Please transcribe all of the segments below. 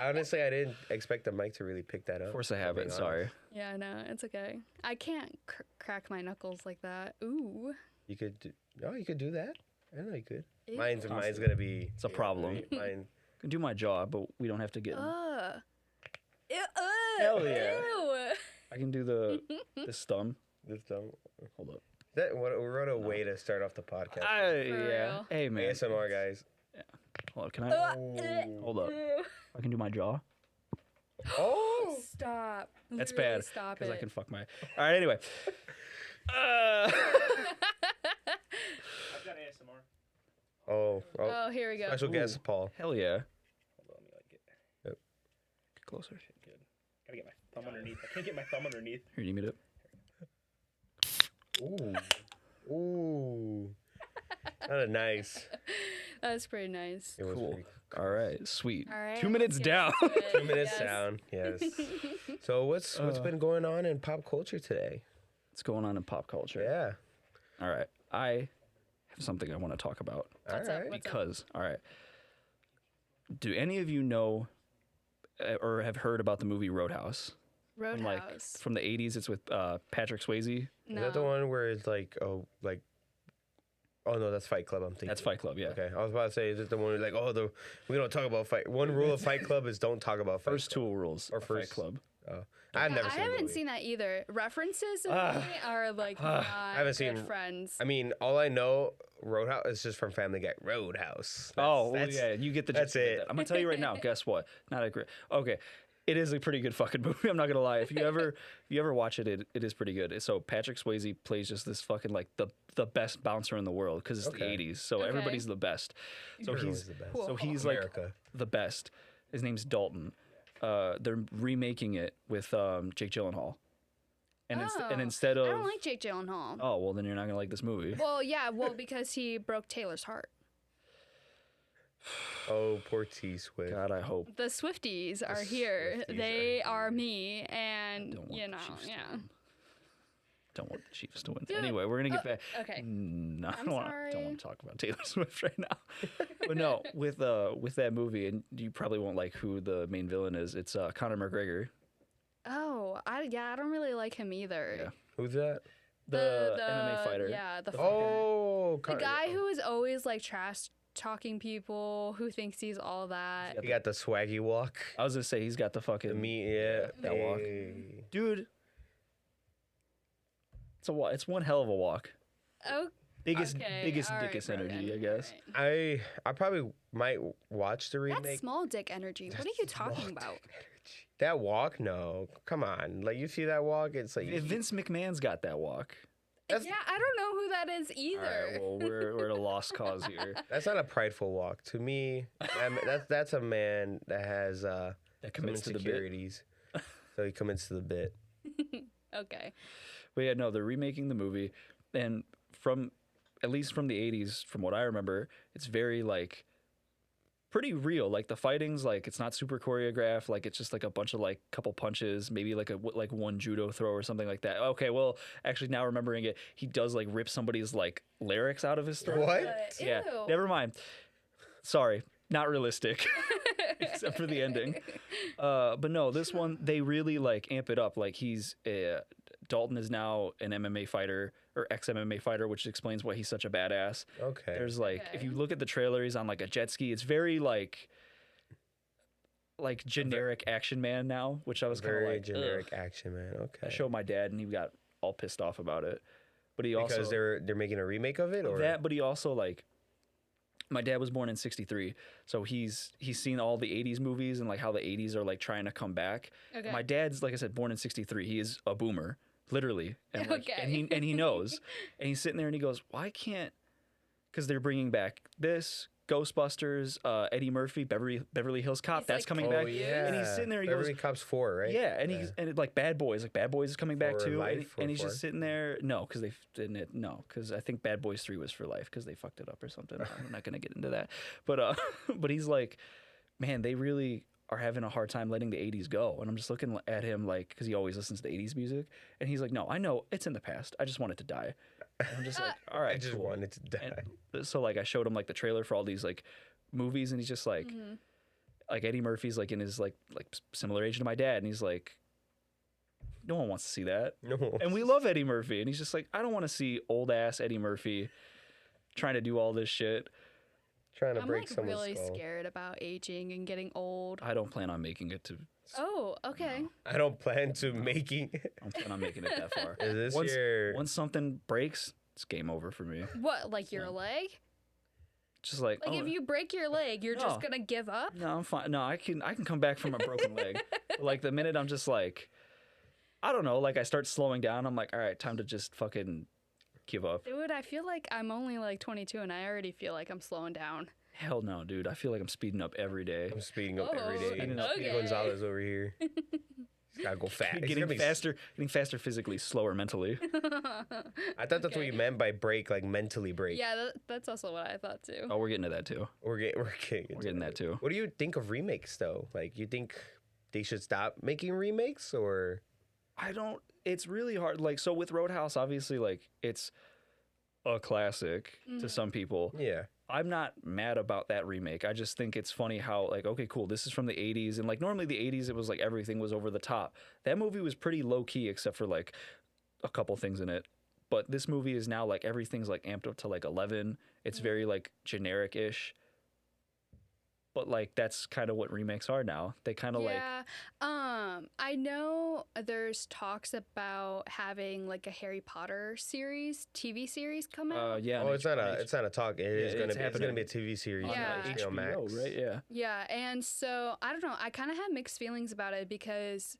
Honestly, I didn't expect the mic to really pick that up. Force a habit. Sorry. Yeah, no, it's okay. I can't crack my knuckles like that. Ooh. You could do, you could do that. I know you could. Ew. Mine's gonna be. It's a problem. Mine. I can do my jaw, but we don't have to get. Hell yeah. Ew. I can do the thumb. This dumb. Hold up. What a way to start off the podcast. Yeah. real. Hey man. ASMR guys. Hold up. Can I? Hold up. I can do my jaw. Oh. Stop. That's Literally bad. Stop Because it. I can fuck my. All right. Anyway. I've got ASMR. Oh. Oh, here we go. Special guest Paul. Hell yeah. Hold on, let me like get Yep. Get closer. good. Gotta get my thumb underneath. I can't get my thumb underneath. Here, you need me to. Ooh. Ooh. Kind of nice. That's pretty nice. It was Cool. pretty All right. Sweet. All right. 2 minutes down. 2 minutes Yes. down. Yes. So what's been going on in pop culture today? What's going on in pop culture? Yeah. All right. I have something I want to talk about. What's All up? right. What's Because, all right. Do any of you know or have heard about the movie Roadhouse? Roadhouse. From the 80s. It's with Patrick Swayze. Is that the one where it's like, oh no, that's Fight Club. I'm thinking That's Fight Club, yeah. Okay, I was about to say, is it the one where like, we don't talk about fight. One rule of Fight Club is don't talk about Fight First Club. two rules Or of first- Fight Club. I've never I seen the haven't movie. seen that either. References in the movie are like not haven't good seen- friends. I mean, all I know, Roadhouse is just from Family Guy. Roadhouse. Yeah, you get the that's gist of it. that. I'm gonna tell you right now. Guess what? Not a great. Okay, it is a pretty good fucking movie. I'm not gonna lie. If you ever watch it, it is pretty good. So Patrick Swayze plays just this fucking like the best bouncer in the world because it's Okay. the 80s. So Okay. everybody's the best. So Everyone's he's the best. Cool. so he's America. like the best. His name's Dalton. They're remaking it with Jake Gyllenhaal. And instead I of don't like Jake Gyllenhaal. oh well, then you're not gonna like this movie. Well, yeah, because he broke Taylor's heart. Oh, poor T Swift. God, I hope. The Swifties are here. Swifties They are are me, and Don't want you the know, Chiefs to yeah. win. Don't want the Chiefs to win. Dude, Anyway, we're gonna get back. Okay. No, I I'm don't want sorry. to talk about Taylor Swift right now. But no, with that movie, and you probably won't like who the main villain is. It's Conor McGregor, Oh, I don't really like him either. Yeah. Who's that? the MMA fighter. Yeah, the Oh, the guy who is always like trash talking people, who thinks he's all that. He got the swaggy walk. I was gonna say he's got the fucking The meat, yeah. that walk. Hey. dude. It's a walk. It's one hell of a walk. Oh, Biggest okay, biggest all right, dickest Broghan, energy, I all guess. right. I probably might watch the remake. That's small dick energy. What are you talking about? That walk? No. Come on. Like, you see that walk? It's like... If Vince McMahon's got that walk. Yeah, I don't know who that is either. All right, well, we're at a lost cause here. That's not a prideful walk. To me, that's a man that has That some commits to the bit. insecurities. So he commits to the bit. Okay. But yeah, no, they're remaking the movie, and at least from the 80s, from what I remember, it's very like pretty real. Like the fighting's like it's not super choreographed. Like it's just like a bunch of like couple punches, maybe like one judo throw or something like that. Okay, well, actually now remembering it, he does like rip somebody's like larynx out of his throat. What? Yeah, Ew. never mind. Sorry, not realistic, except for the ending. But no, this one they really like amp it up. Like Dalton is now an MMA fighter or ex-MMA fighter, which explains why he's such a badass. Okay. There's like, if Okay. you look at the trailer, he's on like a jet ski. It's very like generic action man now, which I was kind of Very like, generic ugh. action, man. Okay. I showed my dad and he got all pissed off about it. But he Because also they're making a remake of it, or that, but he also like. My dad was born in '63, so he's seen all the '80s movies and like how the '80s are like trying to come back. Okay. My dad's, like I said, born in '63. He is a boomer, literally, and like, Okay. and he knows, and he's sitting there and he goes, "Why can't?" Because they're bringing back this Ghostbusters, Eddie Murphy, Beverly Hills Cop. He's That's like, coming oh back, yeah, and he's sitting there. And he Beverly goes, Cops 4, right? "Yeah," and he's and like Bad Boys is coming back For too, life or and he's for- just sitting there. No, because they didn't. No, because I think Bad Boys 3 was for life because they fucked it up or something. I'm not gonna get into that, but but he's like, man, they really are having a hard time letting the 80s go, and I'm just looking at him like, because he always listens to 80s music, and he's like, no, I know it's in the past. I just want it to die. And I'm just like, all right, I just cool. wanted to die. And so like I showed him like the trailer for all these like movies, and he's just like, like Eddie Murphy's like in his like similar age to my dad, and he's like, no one wants to see that. No. And we love Eddie Murphy, and he's just like, I don't want to see old ass Eddie Murphy trying to do all this shit. Trying to I'm break like someone's really skull. scared about aging and getting old. I don't plan on making it to. Oh, okay. I don't plan to making. I don't plan on making it that far. Is this once, your? once something breaks, it's game over for me. What, like your leg? Just like, Like oh, if you break your leg, you're just No. gonna give up? no, I'm fine. No, I can come back from a broken leg. But, like the minute I'm just like, I don't know, like I start slowing down, I'm like, all right, time to just fucking give up. Dude, I feel like I'm only like 22 and I already feel like I'm slowing down. Hell no, dude. I feel like I'm speeding up every day. I'm speeding up every Oh, day. Speeding up. Speedy okay. Gonzalez over here. He's gotta go fast. He's Getting gonna be- faster physically, slower mentally. I thought that's what you Okay. meant by break, like mentally break. Yeah, that's also what I thought too. Oh, we're getting to that too. We're getting We're getting that too. What do you think of remakes though? Like, you think they should stop making remakes, or I don't. It's really hard. Like, so with Roadhouse, obviously, like it's a classic to some people. yeah? I'm not mad about that remake. I just think it's funny how, like, okay, cool, this is from the 80s. And, like, normally the 80s, it was like everything was over the top. That movie was pretty low key, except for, like, a couple things in it. But this movie is now, like, everything's, like, amped up to, like, 11. It's very, like, generic ish. But, like, that's kind of what remakes are now. They kind of, like, Yeah. I know there's talks about having like a Harry Potter series, TV series come out. yeah. Oh, and it's not a talk. It is Yeah, gonna it's be. It's happening gonna be a TV series on, on Yeah. like, HBO Max. HBO, right? Yeah. Yeah, and so I don't know. I kind of have mixed feelings about it because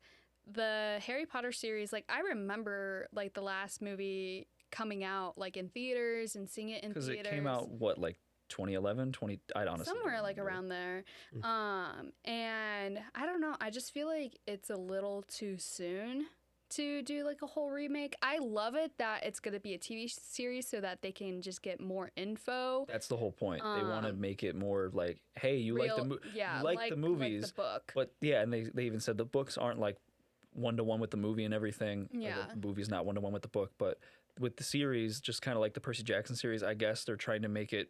the Harry Potter series, like I remember like the last movie coming out like in theaters and seeing it in Because theaters. it came out, what, like 2011? I honestly somewhere don't like remember. around there. Mm. And I don't know. I just feel like it's a little too soon to do like a whole remake. I love it that it's going to be a TV series so that they can just get more info. That's the whole point. They want to Um, make it more like, hey, you like the yeah, you like the movies, like the book. but yeah, and they even said the books aren't like 1-to-1 with the movie and everything. Or Yeah. the movie's not 1-to-1 with the book, but with the series, just kind of like the Percy Jackson series, I guess they're trying to make it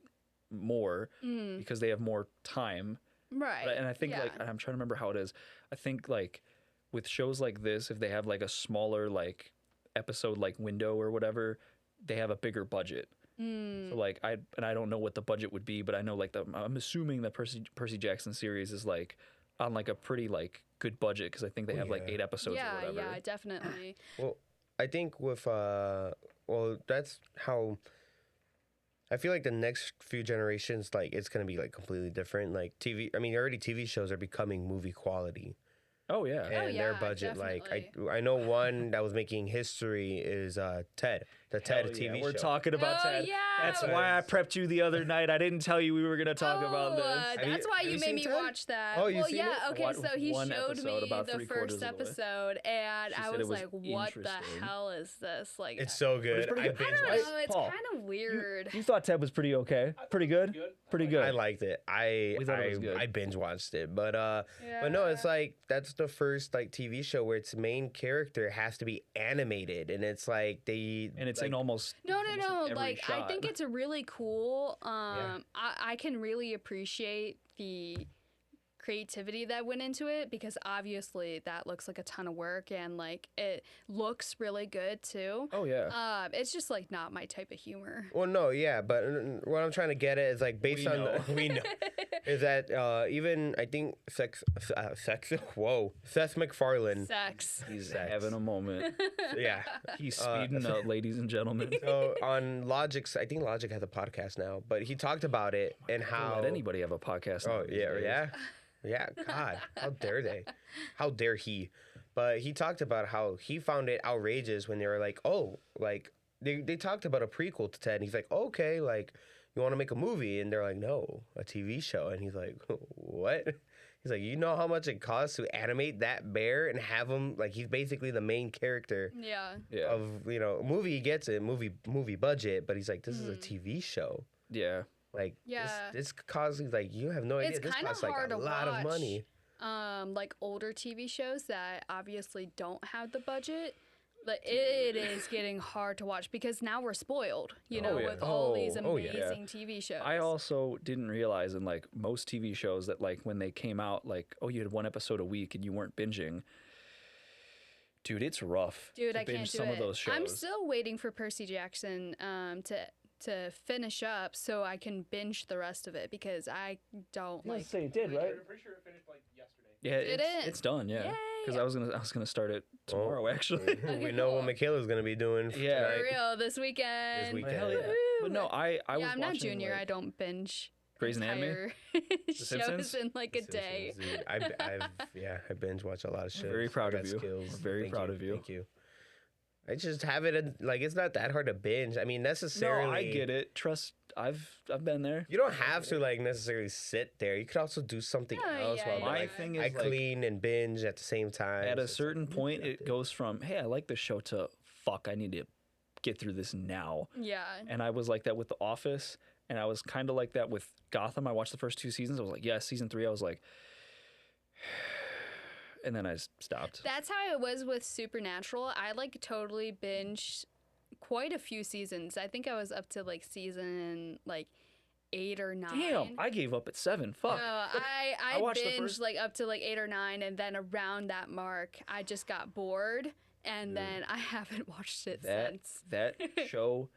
more because they have more time. Right. But, and I think yeah. like I'm trying to remember how it is. I think like with shows like this, if they have like a smaller like episode like window or whatever, they have a bigger budget. So like I don't know what the budget would be, but I know like I'm assuming the Percy Jackson series is like on like a pretty like good budget because I think they have like yeah. 8 episodes or yeah, whatever. yeah, definitely. Well, I think with well, that's how. I feel like the next few generations, like it's gonna be like completely different. Like TV, I mean, already TV shows are becoming movie quality, Oh yeah. and their yeah, budget. Like definitely. I know one that was making history is Ted, the Ted Hell yeah, TV We're show. talking about Oh, Ted. yeah. That's why I prepped you the other night. I didn't tell you we were gonna talk about this. Have That's you- why have you you made seen me Ted? watch that. Oh, you well, seen yeah, it? okay, One- so he one showed episode, me about the 3/4 first of the way. episode, and She I said it was was like, "What the interesting. hell is this?" Like, It's so good. pretty I good. I binge don't watched. know. It's Paul, kind of weird. You thought Ted was pretty okay? Pretty good? Pretty good. I liked it. We thought it was good. I binge watched it, but no, it's like that's the first like TV show where its main character has to be animated, and it's like they and it's like, in almost No, every like I shot. think it's a really cool. I can really appreciate the creativity that went into it because obviously that looks like a ton of work and like it looks really good too. Oh yeah. It's just like not my type of humor. Well, no, yeah, but what I'm trying to get at is like based We on know. we know is that even I think Seth MacFarlane, Sex. He's Sex. having a moment. yeah. He's speeding up, ladies and gentlemen. So on Logic's, I think Logic has a podcast now, but he talked about it and how Let anybody have a podcast. Oh now these yeah, days. yeah. God, how dare they? How dare he? But he talked about how he found it outrageous when they were like, oh, like they talked about a prequel to Ted, and he's like, okay, like you want to make a movie, and they're like, no, a TV show, and he's like, what? He's like, you know how much it costs to animate that bear and have him like he's basically the main character Yeah. Yeah. of movie. He gets it, movie budget, but he's like, this is a TV show. Yeah. Like, Yeah. this causes like you have no idea. It's This kind of costs like hard a to lot watch. of money. Like older TV shows that obviously don't have the budget. Like it is getting hard to watch because now we're spoiled, you know, yeah. with all these Oh, yeah. amazing TV shows. I also didn't realize in like most TV shows that like when they came out, like, oh, you had one episode a week and you weren't binging. Dude, it's rough. Dude, to I binge can't do some it. of those shows. I'm still waiting for Percy Jackson to finish up so I can binge the rest of it because I don't like. say it did, right? I'm pretty sure it finished like yesterday. Yeah, Did it? it's done. Yeah, Yay. because I was gonna start it tomorrow actually. We know what Mikayla's gonna be doing. Yeah. tonight. For real, this weekend. This weekend. Hell yeah. But no, I was Yeah, I'm not watching, Junior. like, I don't binge Grey's Anatomy? entire shows Simpsons? in like a day. Simpsons, dude. I binge watch a lot of shows. very proud Got of you. Skills. We're very Thank proud of you. Thank you. I just have it like it's not that hard to binge. I mean, necessarily. No, I get it. Trust, I've been there. You don't have to like necessarily sit there. You could also do something Oh, else yeah, while yeah. My like, thing is I like, clean and binge at the same time. at so a it's certain like, point, it goes from hey, I like this show to fuck, I need to get through this now. Yeah. And I was like that with The Office, and I was kind of like that with Gotham. I watched the first 2 seasons. I was like, yeah. Season 3, I was like, and then I stopped. That's how it was with Supernatural. I like totally binged quite a few seasons. I think I was up to like season like 8 or 9. Damn, I gave up at 7. Fuck. No, I I watched the binged first- like up to like 8 or 9, and then around that mark, I just got bored, and then I haven't watched it since. That show,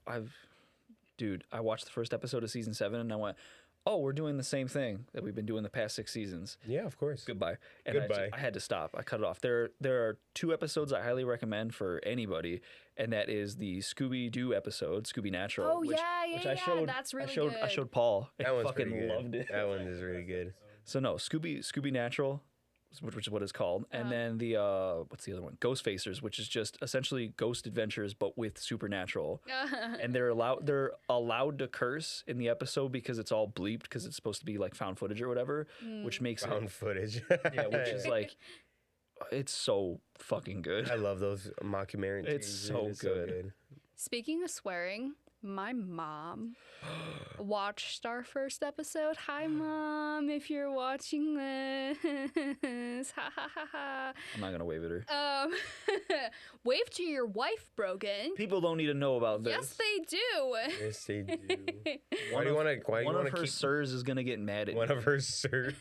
I watched the first episode of season 7 and I went, oh, we're doing the same thing that we've been doing the past 6 seasons. Yeah, of course. Goodbye. And Goodbye. I had to stop. I cut it off. There are 2 episodes I highly recommend for anybody, and that is the Scooby Doo episode, Scooby Natural. Oh, which, yeah, which yeah, I showed, that's really I good. showed Paul. And That he one's fucking pretty good. loved it. That one is really good. So no, Scooby Natural, which is what it's called, and then the what's the other one? Ghost Facers, which is just essentially Ghost Adventures but with supernatural. And they're allowed to curse in the episode because it's all bleeped because it's supposed to be like found footage or whatever, which makes Found it footage. yeah, which is like it's so fucking good. I love those mockumentaries. It's dude. so good. Speaking of swearing, my mom watched our first episode. Hi, Mom, if you're watching this. Ha ha ha ha. I'm not gonna wave at her. Wave to your wife, Broghan. People don't need to know about this. Yes, they do. Yes, they do. Why do you want to? Why do you One want of to her keep sirs is gonna get mad at one me, of her sir?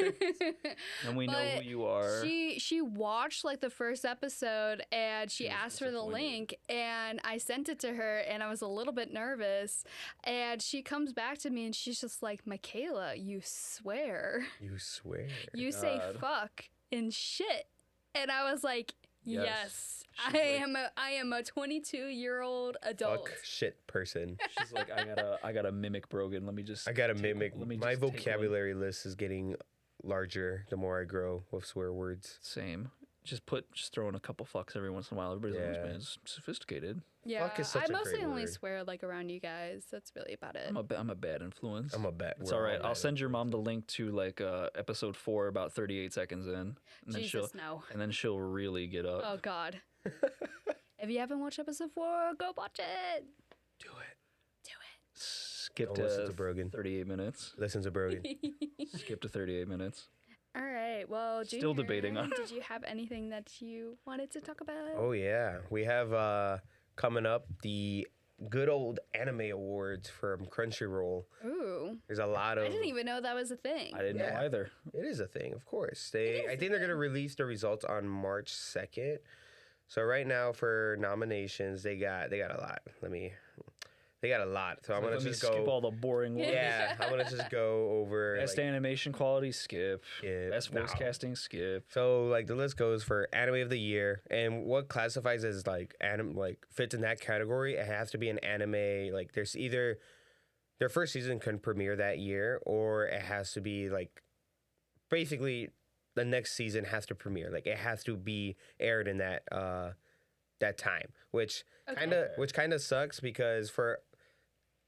and we know But who you are. She watched like the first episode and she was asked for the disappointed. link, and I sent it to her, and I was a little bit nervous, and she comes back to me and she's just like, Mikayla, you swear. You swear. You say God. fuck and shit. And I was like, yes. She's I am a 22-year-old adult. Fuck shit person. She's like, I gotta mimic Broghan. Let me just. I gotta take- mimic. let me My just take one. vocabulary list is getting larger the more I grow with swear words. Same. Just throw in a couple fucks every once in a while. Everybody's like, Yeah. man, it's sophisticated. Yeah, Fuck is such I a mostly great only word. swear like around you guys. That's really about it. I'm a bad influence. I'm a bet. It's we're all right. bad I'll at send your it. mom the link to like episode 4, about 38 seconds in, and then Jesus, no. she'll really get up. Oh, God. If you haven't watched episode 4, go watch it. Do it. Do it. Skip Don't to, listen to Broghan. 38 minutes. Listen to Broghan. Skip to 38 minutes. All right. Well, Still Junior, debating on- Did you have anything that you wanted to talk about? Oh yeah, we have coming up the good old anime awards from Crunchyroll. Ooh. There's a lot of. I didn't even know that was a thing. I didn't know Yeah. either. It is a thing, of course. I think they're gonna release the results on March 2nd. So right now for nominations, they got a lot. They got a lot. So I'm gonna Let me just skip go. all the boring ones. Yeah, I'm gonna just go over. Best like, animation quality, skip. Skip. Best voice No. casting, skip. So like the list goes for anime of the year, and what classifies as like fits in that category. It has to be an anime. Like there's either their first season can premiere that year, or it has to be like basically the next season has to premiere. Like it has to be aired in that time, which kind of sucks because for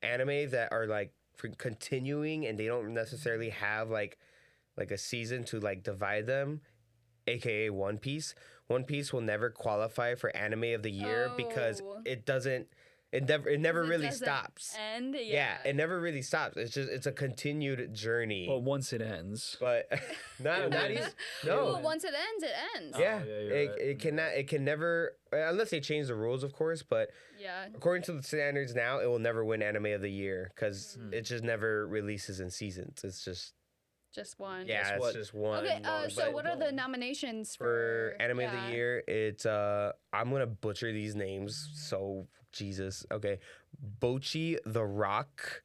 anime that are like for continuing and they don't necessarily have like a season to like divide them, aka One Piece. One Piece will never qualify for anime of the year because Oh. it doesn't It never 'Cause it really doesn't stops. End. Yeah, it never really stops. It's a continued journey. But once it ends, But not even no. Well, once it ends, it ends. Yeah, Oh, yeah, you're it, right. it cannot. It can never, unless they change the rules, of course. But Yeah. according to the standards now, it will never win Anime of the Year because it just never releases in seasons. It's just Just one. yeah, it's what? just one. Okay. So but what are the nominations for Anime of yeah. the Year? It's I'm gonna butcher these names. So Jesus. Okay, Bochi the Rock,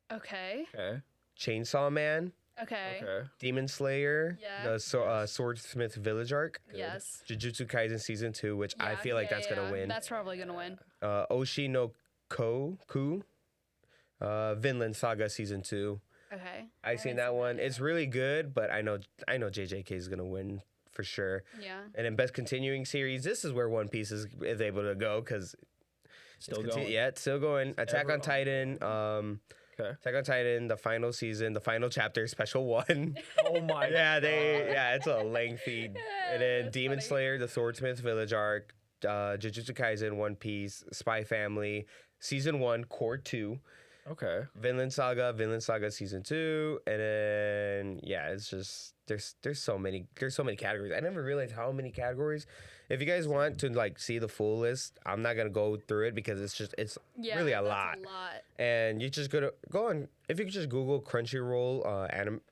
Okay. okay, Chainsaw Man, Okay. okay. Demon Slayer, Yeah. the Swordsmith Village arc. Yes. Jujutsu Kaisen season 2, which I Yeah, feel like yeah, that's gonna yeah. win. That's probably gonna win. Oshi no Ku, Vinland Saga season 2. Okay. I seen that one. It's really good, but I know JJK is gonna win for sure. Yeah. And then best continuing series, this is where One Piece is able to go because Still going. yeah, it's still going. Attack ever on Titan, Okay. Attack on Titan, the final season, the final chapter, special one. Oh my. yeah, it's a lengthy. And then That's Demon funny. Slayer, the Swordsmith Village arc, Jujutsu Kaisen, One Piece, Spy Family, season 1, core 2. Okay. Vinland Saga season 2, and then yeah, it's just there's so many categories. I never realized how many categories. If you guys want to like see the full list, I'm not gonna go through it because it's Yeah. really a that's lot. A lot. And you just go on. If you could just Google Crunchyroll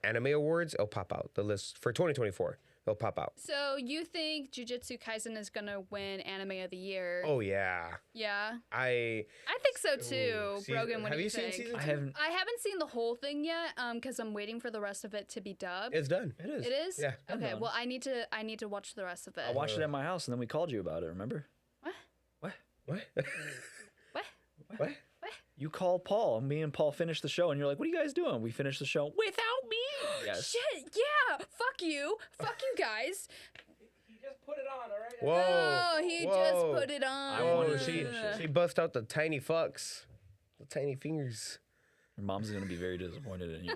anime awards, it'll pop out the list for 2024. It'll pop out. So you think Jujutsu Kaisen is gonna win Anime of the Year? Oh yeah, Yeah. I I think so too. Brogan, what have do you you seen think? season I 2? haven't. I haven't seen the whole thing yet, because I'm waiting for the rest of it to be dubbed. It's done. It is. It is? Yeah. Okay. done. Well, I need to watch the rest of it. I watched it at my house, and then we called you about it. Remember? What? What? What? You called Paul. Me and Paul finished the show, and you're like, "What are you guys doing?" We finished the show without me. Yes. Shit. Yeah. Fuck you. Fuck you guys. He just put it on, all right? Whoa! Oh, he whoa. just put it on. I Whoa, wanted to she finish it. she bust out the tiny fucks, the tiny fingers. Your mom's gonna be very disappointed in you.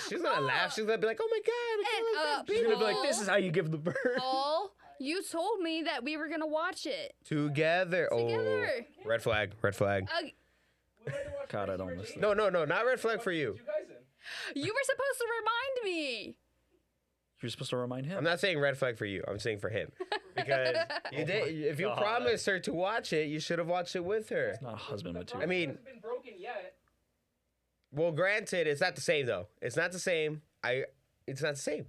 She's gonna laugh. She's gonna be like, "Oh my god!" And, She's gonna be like, "This is how you give the bird." Paul, you told me that we were gonna watch it Together. together. Oh, red flag. Red flag. We like to watch God, I Crazy don't Rich listen. Asians. No, not red flag for you. Jujutsu Kaisen. You were supposed to remind me. You're supposed to remind him. I'm not saying red flag for you. I'm saying for him because you did. If you God. promised her to watch it, you should have watched it with her. It's not husband The material. I mean- hasn't been broken yet. Well, granted, it's not the same though. It's not the same. It's not the same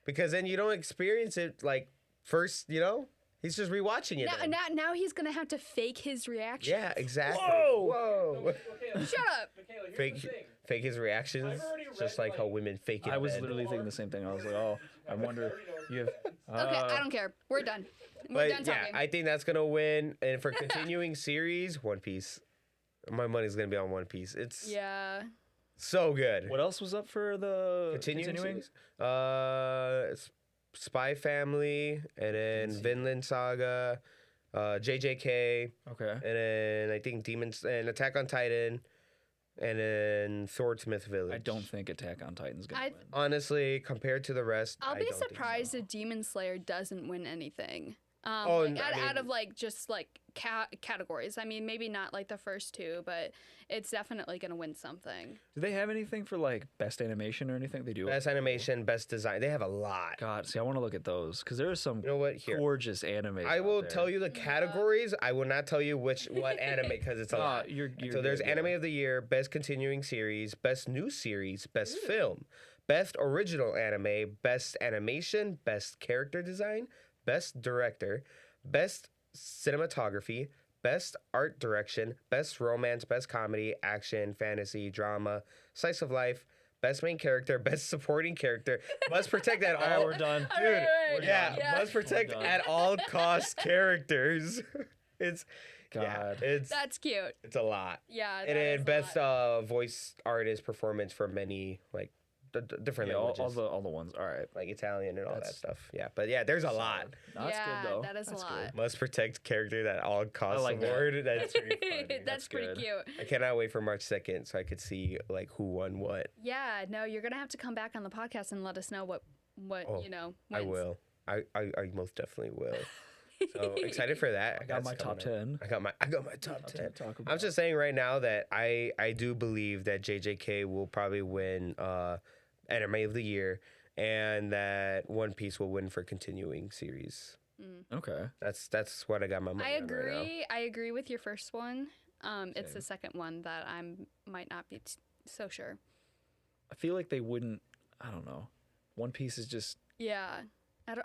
because then you don't experience it like first. You know, he's just rewatching it. then. Now he's gonna have to fake his reaction. Yeah, exactly. Whoa! Whoa. Okay, Shut up. Michaela, here's Fake, the thing. fake his reactions, I've already just read, like how like- women fake it. I was in bed. literally thinking the same thing. I was like, "Oh, I wonder." You have. Okay, I don't care. We're done. We're But done yeah, talking. I think that's gonna win. And for continuing series, One Piece. My money's gonna be on One Piece. It's yeah. so good. What else was up for the Continuing series? Spy Family, and then Vinland Saga, JJK, Okay. and then I think Demons and Attack on Titan, and then Swordsmith Village. I don't think Attack on Titan's gonna I- win. Honestly, compared to the rest, I'll I be don't think surprised so. if Demon Slayer doesn't win anything. Oh, Like, I out mean- of like just like categories. I mean, maybe not like the first two, but it's definitely gonna win something. Do they have anything for like best animation or anything? They do. Best animation, best design. They have a lot. God, see, I want to look at those because there are some You know what? Here, gorgeous anime. I will tell you the categories. I will not tell you what anime because it's a lot. You're So there's good, yeah. Anime of the Year, Best Continuing Series, Best New Series, Best Film, Best Original Anime, Best Animation, Best Character Design, Best Director, Best Cinematography, Best Art Direction, Best Romance, Best Comedy, Action, Fantasy, Drama, Slice of Life, Best Main Character, Best Supporting Character, Must Protect at All right, all. we're done. All right, Dude, right, yeah, Must Protect done. at all costs characters. It's God. yeah, it's That's cute. a lot. Yeah. And then best voice artist performance for many like different Yeah, languages, all the ones. All right. like Italian and all that That's stuff. Yeah, but yeah, there's a lot. No, that's yeah, good though. that is That's a good. lot. Must protect character at all costs like that. award. That's pretty funny. That's pretty good. cute. I cannot wait for March 2nd so I could see like who won what. Yeah, no, you're gonna have to come back on the podcast and let us know what Oh, you know. I wins. will. I most definitely will. So excited for that. I got my That's top coming up. 10. I got my top 10. Talk I'm about. just saying right now that I do believe that JJK will probably win Anime of the Year, and that One Piece will win for continuing series. Okay. That's what I got my money I on right now. agree. I agree with your first one. It's the second one that might not be so sure. I feel like they wouldn't. I don't know. One Piece is just. Yeah.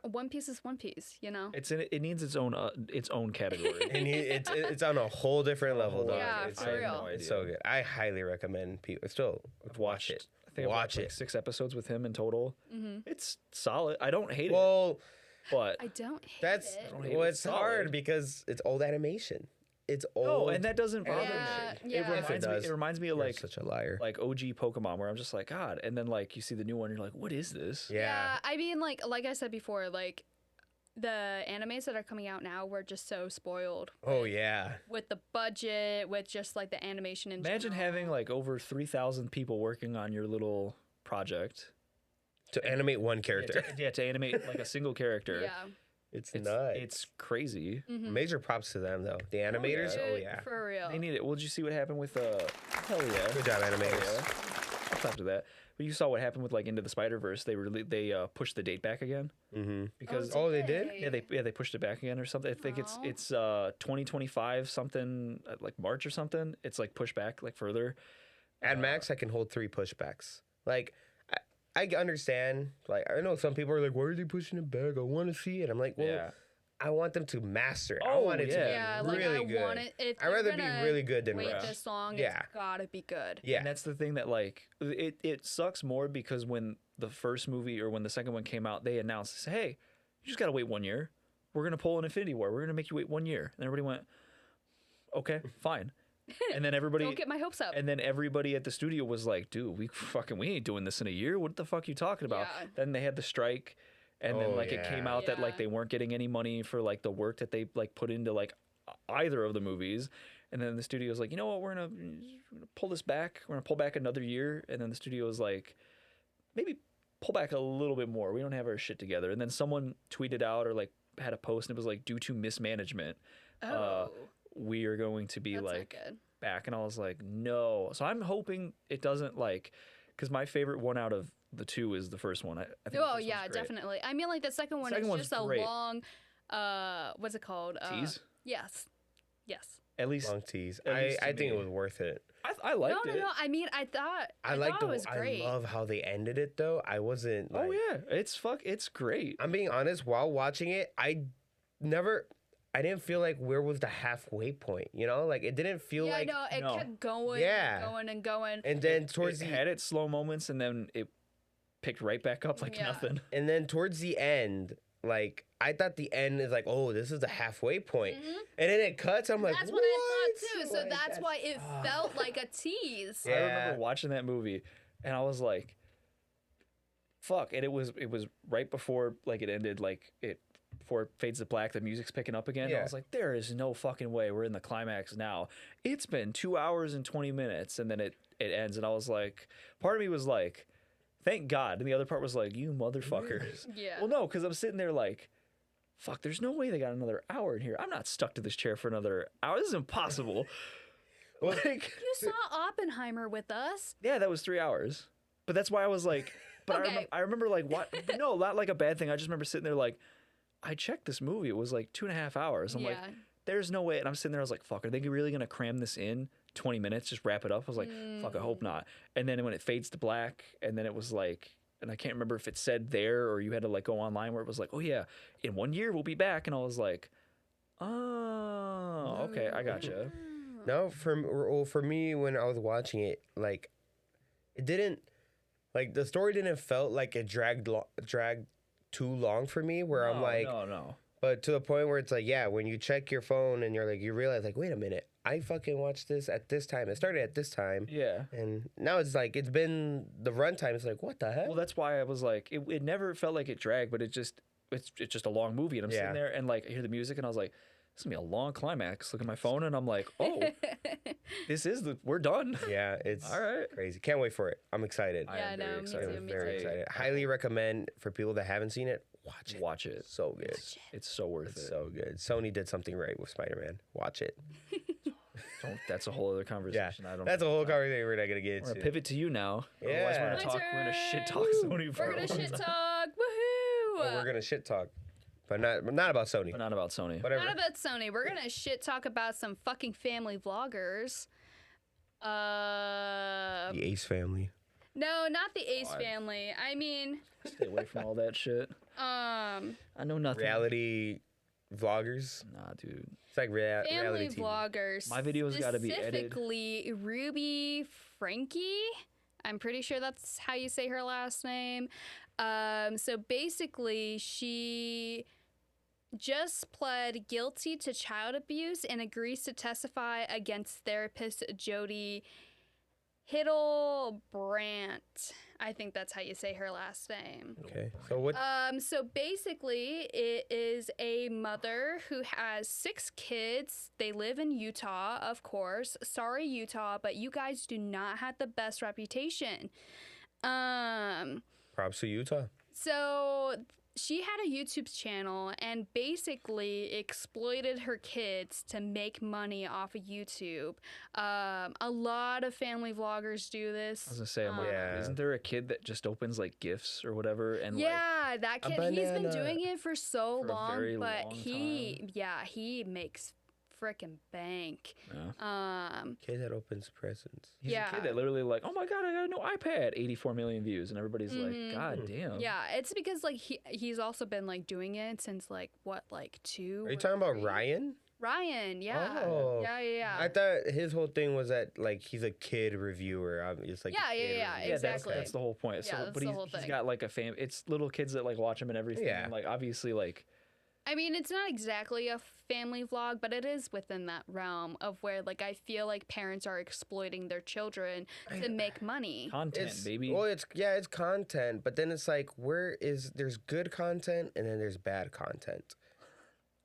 One Piece is One Piece, you know? It needs its own category. And it's on a whole different level, dog. Yeah, it's, for I have real. no it's idea. so good. I highly recommend people. Still, I've watch watched it. I think I've Watch watched like it. 6 episodes with him in total. Mm-hmm. It's solid. I don't hate it, Well, but I don't hate that's it. don't hate well, it. it's Solid. hard because it's old animation. It's no, old. and that doesn't bother Yeah, me. yeah. It If it reminds me. does, It reminds me of You're like such a liar. OG Pokemon, where I'm just like, God, and then like you see the new one, you're like, what is this? Yeah. I mean, like I said before, like the animes that are coming out now were just so spoiled Oh yeah. with the budget, with just like the animation in Imagine general. having like over 3,000 people working on your little project. To animate one character. To animate like a single character. Yeah. It's It's nuts. It's crazy. Major props to them though. The animators. Oh Dude, yeah. For real. They need it. Well, did you see what happened with hell yeah. Good job, Hell animators. yeah. I'll talk to that. But you saw what happened with like Into the Spider-Verse. They pushed the date back again Mm-hmm. because Oh, they did? they pushed it back again or something. I think Oh. it's 2025 something like March or something. It's like pushed back like further. At max, I can hold 3 pushbacks. Like, I understand. Like, I know some people are like, "Why are they pushing it back? I want to see it." I'm like, well, Yeah. I want them to master it. I Oh, want it Yeah, to be like really I good. want it. If I'd you're rather be gonna really good than wait rush. this long, Yeah. it's gotta be good. Yeah. And that's the thing that like it sucks more because when the first movie or when the second one came out, they announced, "Hey, you just got to wait 1 year. We're going to pull an Infinity War. We're going to make you wait 1 year." And everybody went, "Okay, fine." And then everybody Don't get my hopes up. and then everybody at the studio was like, "Dude, we ain't doing this in a year. What the fuck you talking about?" Yeah. Then they had the strike, and then Oh, like it came yeah. out that like Yeah. they weren't getting any money for like the work that they like put into like either of the movies. And then the studio was like, "You know what? We're gonna pull this back. We're gonna pull back another year." And then the studio was like, "Maybe pull back a little bit more. We don't have our shit together." And then someone tweeted out or like had a post and it was like, "Due to mismanagement, oh, we are going to be that's like not good. back." And I was like, "No." So I'm hoping it doesn't like, because my favorite one out of the two is the first one. I think the Oh first yeah, one's great. definitely. I mean, like the second one Second is one's just a great. long. What's it called? Tease? Yes. Yes. At least Long tease. At least to I think it me. was worth it. I No, liked no, it. no. I mean, I thought Like it was great. I love how they ended it though. I wasn't. Like, Oh yeah, it's great. I'm being honest. While watching it, I didn't feel like where was the halfway point. You know, like it didn't feel Yeah, like. no, it no. kept going, Yeah. and going and going. And then towards It the had its slow moments and then it picked right back up like Yeah. nothing. and then towards the end, like I thought the end is like, oh, this is the halfway point. And then it cuts. I'm like, That's what I thought too. So Like, that's why it felt like a tease. I Yeah. remember watching that movie and I was like, fuck. And it was right before like it ended, like it before it fades to black, the music's picking up again. And I Yeah. was like, there is no fucking way we're in the climax now. It's been 2 hours and 20 minutes and then it ends. And I was like, part of me was like, thank God. And the other part was like, you motherfuckers. Yeah. Well, no, because I'm sitting there like, fuck, there's no way they got another hour in here. I'm not stuck to this chair for another hour. This is impossible. Like, You saw Oppenheimer with us. yeah, that was 3 hours. But that's why I was like, but Okay. I remember like, what? But no, not like a bad thing. I just remember sitting there like, I checked this movie. It was like 2.5 hours. I'm like, Yeah. there's no way. And I'm sitting there, I was like, fuck, are they really going to cram this in 20 minutes? Just wrap it up? I was like, fuck, I hope not. And then when it fades to black, and then it was like, and I can't remember if it said there or you had to like go online where it was like, oh yeah, in 1 year we'll be back. And I was like, oh, okay, I gotcha. No, for me when I was watching it, like it didn't, like the story didn't felt like it dragged too long for me. Where I'm like, no. but to the point where it's like, yeah, when you check your phone and you're like, you realize like, wait a minute, I fucking watched this at this time. It started at this time, Yeah. and now it's like it's been the runtime. It's like, what the heck? Well, that's why I was like, it never felt like it dragged, but it's just a long movie, and I'm Yeah. sitting there and like I hear the music, and I was like, is gonna be a long climax. Look at my phone, and I'm like, oh, we're done. Yeah, it's All right. crazy. Can't wait for it. I'm excited. I Yeah, am no, very me excited. too, me Very too. excited. Highly recommend for people that haven't seen it. Watch it. Watch it. So good. It's so worth It's it. so good. Sony did something right with Spider-Man. Watch it. That's a whole other Yeah, conversation. I don't. that's a whole conversation we're not gonna get We're gonna into. pivot to you now. Yeah. Otherwise, My we're gonna shit talk turn. Sony for We're a gonna long shit time. talk. Woohoo! Oh, we're gonna shit talk, but not about Sony. But not about Sony. Whatever. Not about Sony. We're gonna shit talk about some fucking family vloggers. The Ace family. No, not the Ace God. family. I mean, Stay away from all that shit. I know nothing. Reality vloggers. Nah, dude. It's like family reality TV. vloggers. My videos gotta be edited. Specifically, Ruby Frankie. I'm pretty sure that's how you say her last name. So basically, she just pled guilty to child abuse and agrees to testify against therapist Jody Hildebrandt. I think that's how you say her last name. Okay. So what? So basically, it is a mother who has 6 kids. They live in Utah, of course. Sorry, Utah, but you guys do not have the best reputation. Props to Utah. So she had a YouTube channel and basically exploited her kids to make money off of YouTube. A lot of family vloggers do this. I was gonna say, I'm like, Yeah. isn't there a kid that just opens like gifts or whatever? And Yeah, that A kid, he's been banana. doing it for so For a long, very but long he makes frickin' bank. Kid that opens presents. he's Yeah. a kid that literally like, oh my god, I got a new iPad, 84 million views, and everybody's like, god damn. Yeah, it's because like he's also been like doing it since like what, like 2 Are you or talking about 3? Ryan? Ryan, yeah. Oh. Yeah. I thought his whole thing was that like he's a kid reviewer. It's like Yeah, a kid yeah, reviewer. yeah, Yeah, exactly. that's the whole point. Yeah, So, that's but the he's, whole he's thing. got like a fam. It's little kids that like watch him and everything. Yeah. And, like obviously, like I mean, it's not exactly a family vlog, but it is within that realm of where like I feel like parents are exploiting their children to make money. content, It's, baby. well, it's content, but then it's like there's good content and then there's bad content.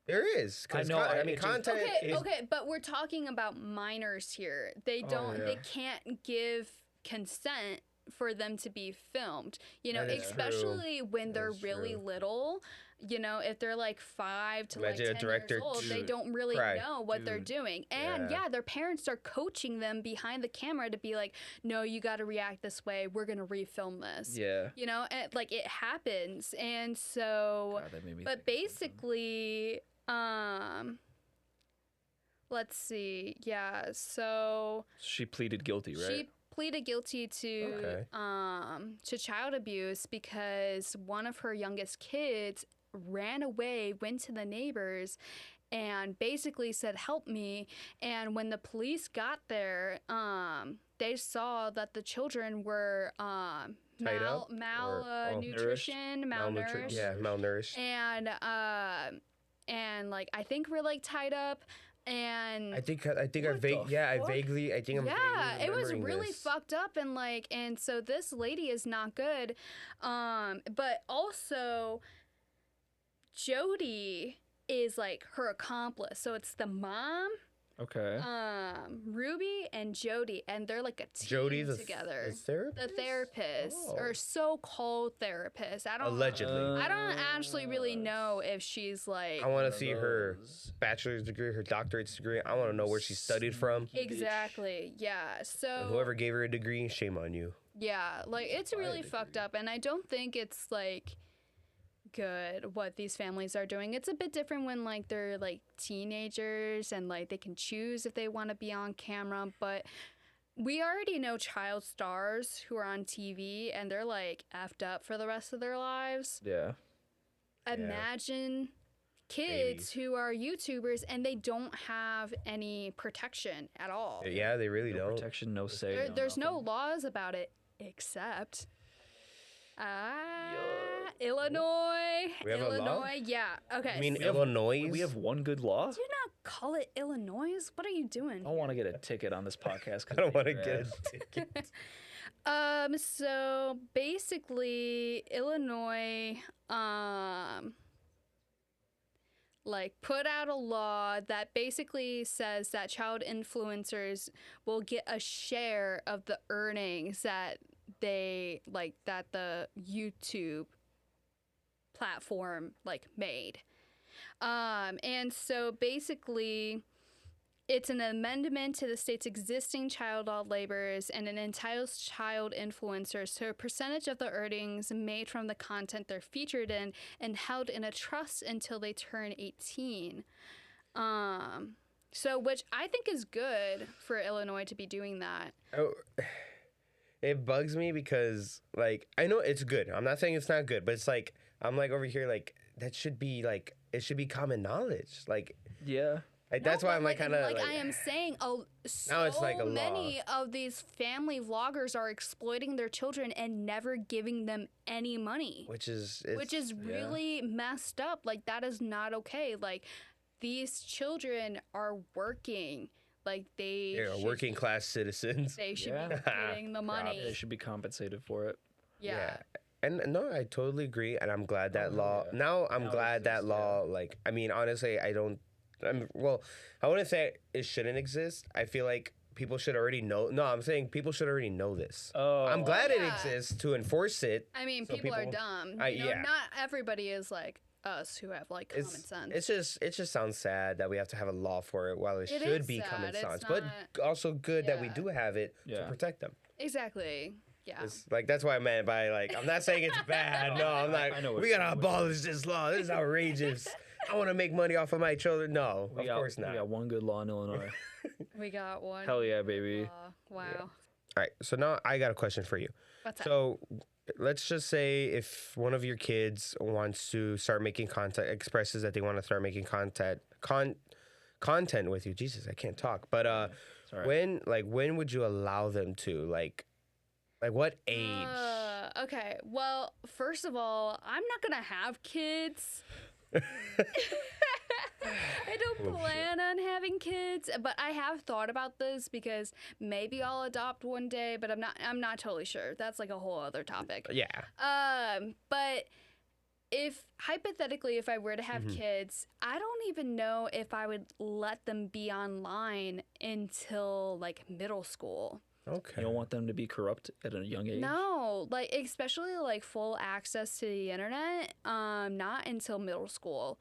There is. 'Cause I know, I I mean, just- content. Okay, is, okay, but we're talking about minors here. They don't, yeah. they can't give consent for them to be filmed. You know, That is especially when they're is really true. little. You know, if they're like 5 to Imagine a like 10 director years old, they dude, don't really cry. know what they're doing. And Yeah. yeah, their parents are coaching them behind the camera to be like, no, you got to react this way. We're gonna refilm this. yeah. You know, and like it happens, and so. God, that made me But think of something. basically, let's see. Yeah, so She pleaded guilty, right? she pleaded guilty Okay. to child abuse because one of her youngest kids ran away, went to the neighbors, and basically said, "Help me." And when the police got there, they saw that the children were Tied up or- malnutrition, malnourished, Yeah, malnourished. and like I think we're like tied up, and I think I What the vaguely I think I'm yeah, vaguely it was remembering really this. fucked up, and like, and so this lady is not good, but also Jody is like her accomplice, so it's the mom, Okay. Ruby and Jody, and they're like a team Jody's together. a therapist? The therapist Oh. or so-called therapist. I don't Allegedly. I don't actually really know if she's like I want to see her those. bachelor's degree, her doctorate's degree. I want to know where she studied from. exactly. Yeah. So And whoever gave her a degree, shame on you. yeah, like it's really fucked up, and I don't think it's like good what these families are doing. It's a bit different when like they're like teenagers and like they can choose if they want to be on camera, but we already know child stars who are on TV and they're like effed up for the rest of their lives. Yeah. Imagine kids who are YouTubers and they don't have any protection at all. Yeah, they really No don't. protection, no say. There's no nothing. laws about it except Illinois. We have a law? Illinois. Yeah. Okay. I mean, We have- Illinois. We have one good law. do not call it Illinois. What are you doing? I don't want to get a ticket on this podcast. I don't want to get a ticket. So basically Illinois like put out a law that basically says that child influencers will get a share of the earnings that they like that the YouTube platform like made. And so basically it's an amendment to the state's existing child law laborers, and it entitles child influencers to a percentage of the earnings made from the content they're featured in and held in a trust until they turn 18. So which I think is good for Illinois to be doing that. Oh, it bugs me because, like, I know it's good. I'm not saying it's not good, but it's like, I'm like over here, like, that should be, like, it should be common knowledge. Like, Yeah. like that's why I'm like kind of like I am saying, so now it's like a law. many of these family vloggers are exploiting their children and never giving them any money, which is really messed up. Like that is not okay. Like these children are working. Like they're working class citizens. They should be getting the money. They should be compensated for it. Yeah. And no, I totally agree. And I'm glad that law. Yeah. Now I'm glad that law. Like, I mean, honestly, I wouldn't say it shouldn't exist. I feel like people should already know. No, I'm saying people should already know this. Oh. I'm glad it exists to enforce it. I mean, so people are dumb. Not everybody is like us who have like common sense. It just sounds sad that we have to have a law for it while it should be common sense. It's But not- also good that we do have it to Yeah. protect them. Exactly. Yeah. It's like that's what I meant by like I'm not saying it's bad. No, I'm not. I know what We you're gotta abolish this law. This is outrageous. I want to make money off of my children. No, of course not. We got one good law in Illinois. We got one. Hell yeah, baby. Wow. All right, so now I got a question for you. What's that? So let's just say if one of your kids wants to start making content, expresses that they want to start making content with you. Jesus, I can't talk. But Sorry. when would you allow them to like what age? Okay. Well, first of all, I'm not gonna have kids. I don't plan on having kids, but I have thought about this because maybe I'll adopt one day, but I'm not totally sure. That's like a whole other topic. Yeah. But if hypothetically if I were to have kids, I don't even know if I would let them be online until like middle school. Okay. You don't want them to be corrupt at a young age? No, like especially like full access to the internet, not until middle school.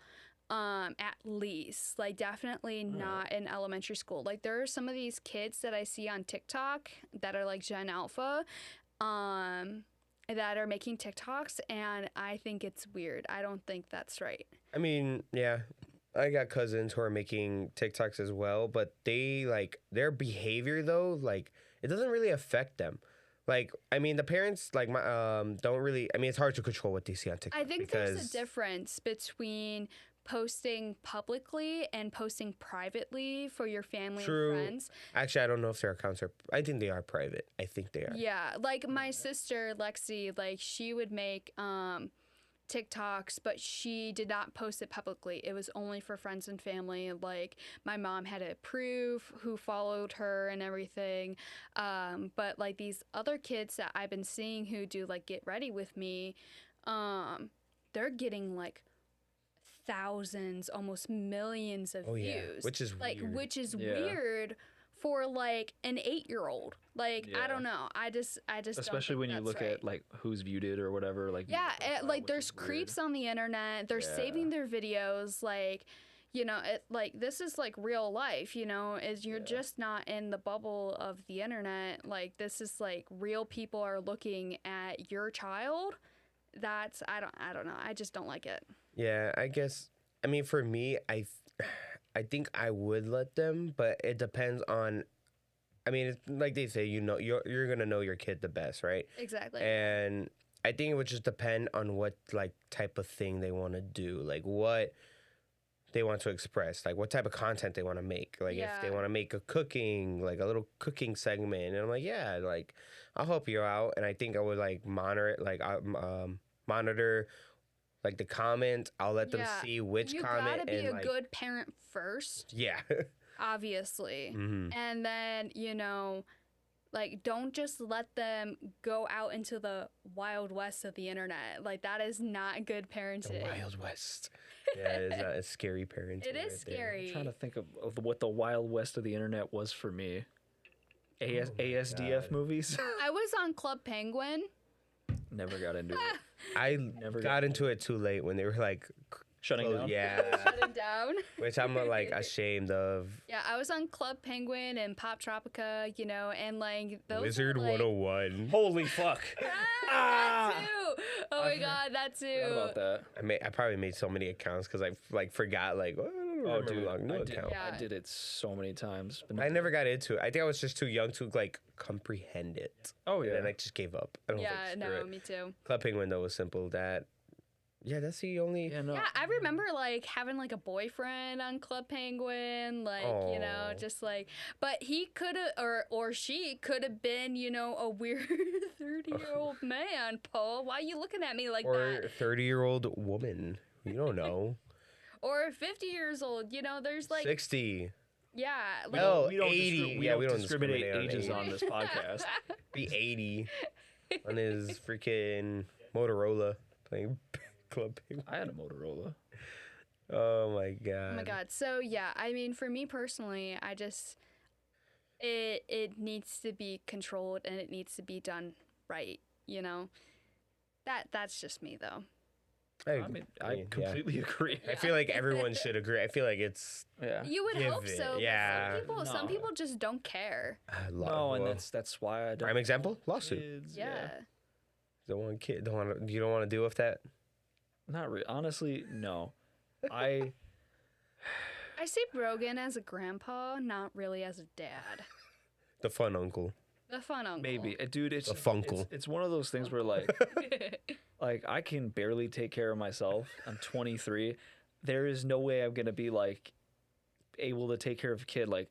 At least, like definitely not in elementary school. Like there are some of these kids that I see on TikTok that are like Gen Alpha, that are making TikToks, and I think it's weird. I don't think that's right. I mean, yeah. I got cousins who are making TikToks as well, but they like their behavior though, like it doesn't really affect them. Like, I mean, the parents like my don't really. I mean, it's hard to control what they see on TikTok. I think there's a difference between posting publicly and posting privately for your family and friends. Actually, I don't know if their accounts are. I think they are private. I think they are. Yeah, like my sister Lexi, like she would make TikToks, but she did not post it publicly. It was only for friends and family. Like my mom had to approve who followed her and everything. But like these other kids that I've been seeing who do like Get Ready With Me, they're getting like thousands, almost millions of views. Which is like weird. which is weird for like an 8-year-old. Like I don't know. I just especially don't when think you that's look right. at like who's viewed it or whatever. Like like there's creeps on the internet. They're saving their videos. Like like this is like real life. Is you're just not in the bubble of the internet. Like this is like real people are looking at your child. That's I don't know. I just don't like it. Yeah, I guess. I mean, for me, I think I would let them, but it depends on. I mean, it's like they say, you're gonna know your kid the best, right? Exactly. And I think it would just depend on what like type of thing they want to do, like what they want to express, like what type of content they want to make. Like if they want to make a little cooking segment, and I'm like, yeah, like I'll help you out, and I think I would like monitor like the comment. I'll let them see which comment. You gotta be a like, good parent first. Yeah. Obviously. Mm-hmm. And then, Like, don't just let them go out into the wild west of the internet. Like, that is not good The parenting. Wild West. Yeah, it's scary parenting. It is right there. scary. trying to think of what the wild west of the internet was for me. my ASDF God. movies. I was on Club Penguin. Never got into it. I Never got into it too late when they were like, Shutting close- down. yeah, Shutting down. which I'm like ashamed of. Yeah, I was on Club Penguin and Pop Tropica, you know, and like those Wizard were, like, 101. Holy fuck! that too. Oh my god, that Forgot too. about that. I probably made so many accounts because I like forgot like oh, I don't Oh, remember dude, long new I did, account. Yeah. I did it so many times. But I never got into it. I think I was just too young to like comprehend it. Oh And yeah. then I just gave up. I was Yeah, like, no, screw it. me too. Club Penguin though was simple. That's the only. Yeah, no. Yeah, I remember like having like a boyfriend on Club Penguin, like you know, Aw. just like, but he could have or she could have been, you know, a weird 30-year-old man. Paul, why are you looking at me like Or that? 30-year-old woman. You don't know. Or 50 years old, you know, there's like 60. yeah, like No. we don't 80. we Yeah, don't we don't discriminate discriminate on ages age. on this podcast. Be 80 on his freaking Motorola playing Club Penguin. I had a Motorola. Oh my god. oh my god. So yeah, I mean, for me personally, I just it needs to be controlled and it needs to be done right, you know. That's just me though. I mean, I yeah. completely agree. I feel like everyone should agree. I feel like it's. Yeah. You would Give hope it, so. but yeah. Some No. people just don't care. No, and that's why I don't. Prime example, lawsuit. Kids, Yeah. Don't want kid. Don't want to. You don't want to deal with that. Not really. Honestly, no. I I see Broghan as a grandpa, not really as a dad. The fun uncle. The fun uncle. maybe, dude. It's A funkle. It's one of those things where like I can barely take care of myself. I'm 23. There is no way I'm gonna be like able to take care of a kid. Like,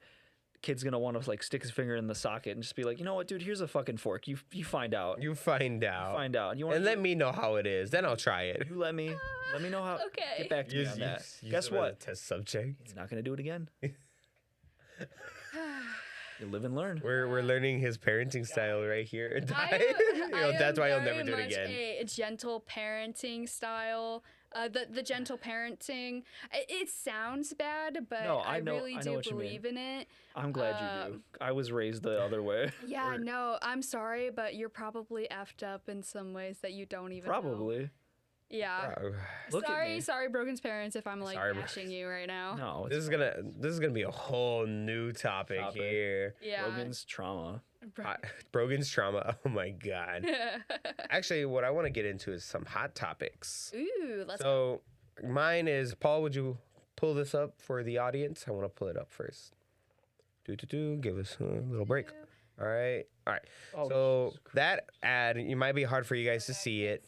kid's gonna want to like stick his finger in the socket and just be like, you know what, dude? Here's a fucking fork. You find out. You find out. Find out. You want And let me know how it is. Then I'll try it. you let me know how. Okay. Get back to me on that. Use Guess it as a what? Test subject. He's not gonna do it again. You live and learn. We're learning his parenting style right here. I You know, that's why he'll never do it much again. A gentle parenting style. The gentle parenting. It sounds bad, but No, I I know- really I know do what you mean. believe in it. I'm glad you do. I was raised the other way. Yeah, Or- no, I'm sorry, but you're probably effed up in some ways that you don't even know. Probably. Yeah. Look at me. Sorry, Brogan's parents, if I'm like Sorry, bro. bashing you right now. No, This is gonna be a whole new topic. Here. Yeah. Rogan's trauma. Brogan's trauma. Oh my god. Actually, what I want to get into is some hot topics. Ooh, let's So mine is Paul. Would you pull this up for the audience? I want to pull it up first. Give us a little break. All right. Oh, So that ad, it might be hard for you guys to see it.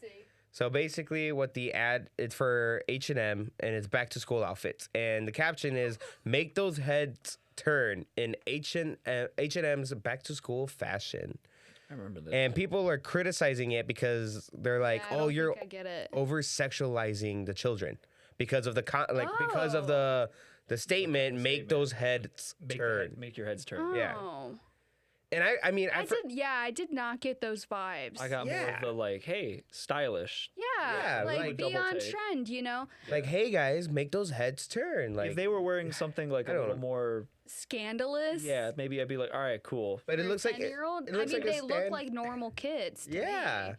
So basically, what the ad, it's for H&M, and it's back to school outfits, and the caption is "Make those heads turn in H&M's back to school fashion." I remember that. And people are criticizing it because they're like, I "Oh, don't you're think I get it. over sexualizing the children because of the because of the statement, make those heads turn." Make your heads turn. yeah. Oh. And I mean, I did not get those vibes. I got more Yeah. of the like, hey, stylish. Yeah, like, like be double on take. trend, you know? like, hey guys, make those heads turn. Like, If they were wearing something like I a don't little know. more, Scandalous. yeah, maybe I'd be like, all right, cool. but it looks like 10-year-old. it looks I mean, like a they look stand- like normal kids. To Yeah. me.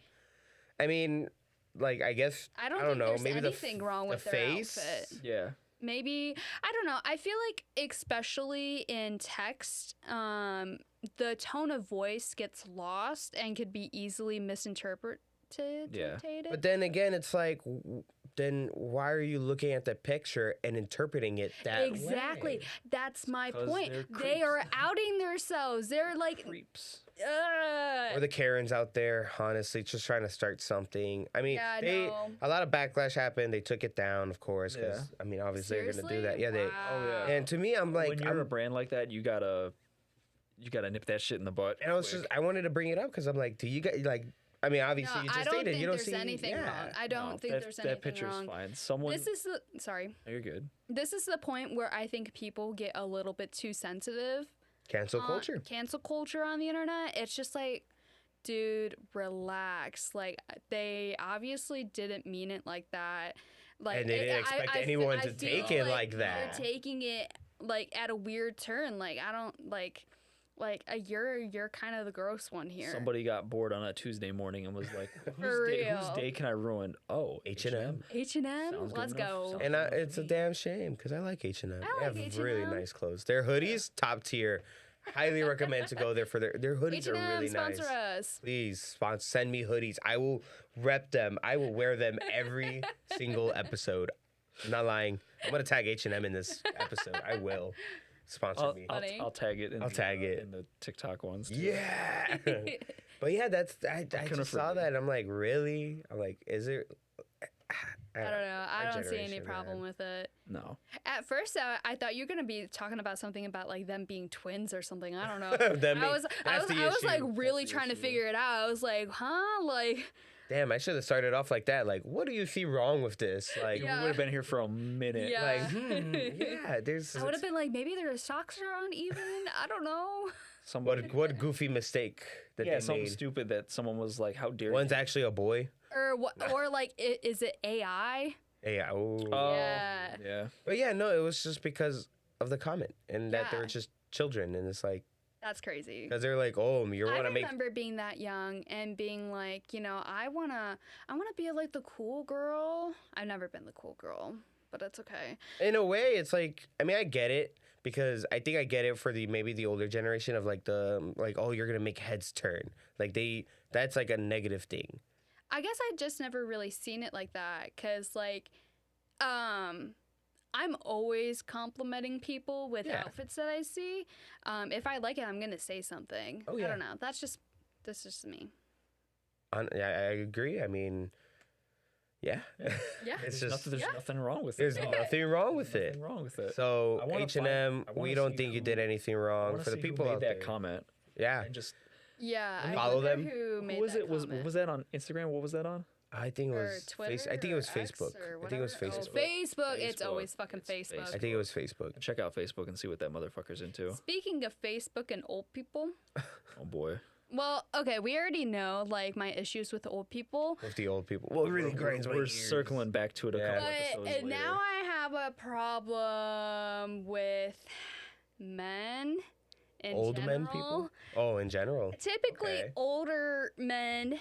I mean, like, I guess I don't, I don't think know. there's Maybe anything wrong with the their face. outfit. Yeah. Maybe I don't know. I feel like especially in text, the tone of voice gets lost and could be easily misinterpreted. Yeah. But then again, it's like, then why are you looking at the picture and interpreting it that Exactly. way? That's my 'Cause point. they're They are outing themselves. They're like, Creeps. Or the Karens out there, honestly, just trying to start something. I mean, Yeah, they no. a lot of backlash happened. They took it down, of course, because Yeah. I mean, obviously they're gonna do that. Seriously? Yeah, they. Wow. Oh, yeah. And to me, I'm like, when you're a brand like that, you gotta nip that shit in the butt. and I was quick. just, I wanted to bring it up because I'm like, do you guys like? I mean, obviously, No, you I just don't stated think you don't there's see anything yeah. wrong. I don't No, think that, there's that anything picture's wrong. fine. Someone, This is the sorry. you're good. This is the point where I think people get a little bit too sensitive Cancel culture. cancel culture on the internet. It's just like, dude, relax. Like, they obviously didn't mean it like that. Like, And they didn't expect anyone to take it like that. They're taking it like at a weird turn. Like, I don't like you're kind of the gross one here. Somebody got bored on a Tuesday morning and was like, For whose real. day can I ruin? Oh, H&M. H&M, Sounds good let's enough. go. Sounds And good it's a damn shame because I like H&M. I like They have really H&M. nice clothes. Their hoodies, top tier. Highly recommend to go there for their hoodies are H&M, really nice. sponsor us. Please send me hoodies. I will rep them. I will wear them every single episode. I'm not lying. I'm gonna tag H&M in this episode. I will sponsor me. Funny. I'll tag it. I'll tag it. in the TikTok ones. Too. Yeah. But yeah, I just saw that and I'm like, really? I'm like, is it? I don't know. I Our don't see any generation, problem man. with it. No. At first, I thought you were gonna be talking about something about like them being twins or something. I don't know. Them I was that's the like issue. really That's the trying to issue. figure it out. I was like, huh? Like, Damn, I should have started off like that. Like, what do you see wrong with this? Like, Yeah. We would have been here for a minute. Yeah. like, yeah, there's. I would have been like, maybe their socks are uneven. I don't know. Somebody. What goofy mistake that Yeah, they something made. stupid that someone was like, "How dare One's you?" actually a boy. Or what? Or like, is it AI? Yeah. Oh. Oh, Yeah. yeah. But yeah, no, it was just because of the comment and that they Yeah. were just children, and it's like That's crazy. because they're like, oh, you I want to make. remember being that young and being like, I wanna be like the cool girl. I've never been the cool girl, but it's okay. In a way, it's like I mean, I get it because I think I get it for maybe the older generation of like oh, you're gonna make heads turn. Like that's like a negative thing. I guess I just never really seen it like that, cause like, I'm always complimenting people with Yeah. outfits that I see. If I like it, I'm gonna say something. Oh, yeah. I don't know. That's just me. I agree. I mean, yeah, Yeah. it's There's just nothing wrong with there's it. nothing wrong with it. Nothing wrong with it. So I wanna H&M, find- I wanna we don't see think you who- did anything I wrong wanna for the see who people made out that there. comment. Yeah, And just Yeah. I Follow wonder them? Who made who was that it? Was comment. that on Instagram? What was that on? I think it Or was Twitter? I think it was or X Facebook. or I think it was whatever? Facebook. Oh, Facebook. It's Facebook. always fucking It's Facebook. I think it was Facebook. Check out Facebook and see what that motherfucker's into. Speaking of Facebook and old people, Oh boy. well, okay, we already know like my issues with old people, With the old people. Well, it really grinds my We're gears. circling back to it a Yeah. couple but episodes later. now I have a problem with men in Old general. men people? Oh, in general. Typically Okay. older men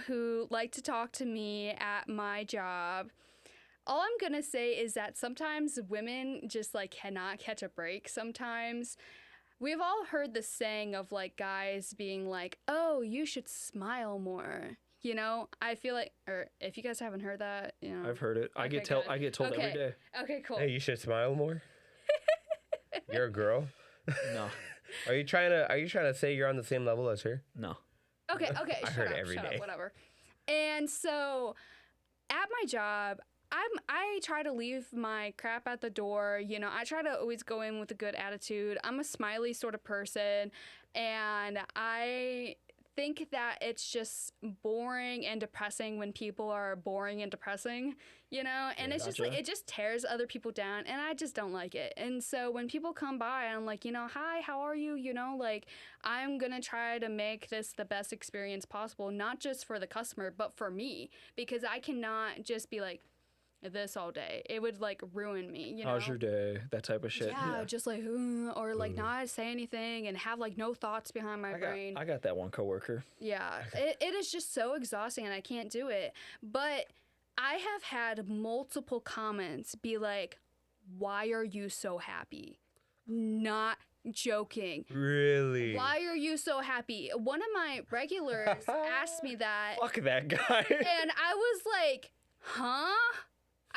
who like to talk to me at my job. All I'm gonna say is that sometimes women just like cannot catch a break sometimes. We've all heard the saying of like guys being like, oh, you should smile more. I feel like, or if you guys haven't heard that, I've heard it. I Okay, get good. told every Okay. day. Okay, cool. Hey, you should smile more. You're a girl. No. Are you trying to say you're on the same level as her? No. Okay, I shut heard up, it every shut day. up, whatever. And so at my job, I try to leave my crap at the door. I try to always go in with a good attitude. I'm a smiley sort of person, and I think that it's just boring and depressing when people are boring and depressing, and it's just like Gotcha. it just tears other people down, and I just don't like it. And so when people come by, I'm like, hi, how are you? Like I'm gonna try to make this the best experience possible, not just for the customer, but for me, because I cannot just be like this all day. It would like ruin me. How's your day? That type of shit. Yeah, just like or like not say anything and have like no thoughts behind my brain. I got that one coworker. Yeah, it is just so exhausting and I can't do it. But I have had multiple comments be like, why are you so happy? Not joking. Really? Why are you so happy? One of my regulars asked me that, Fuck that guy. and I was like, huh?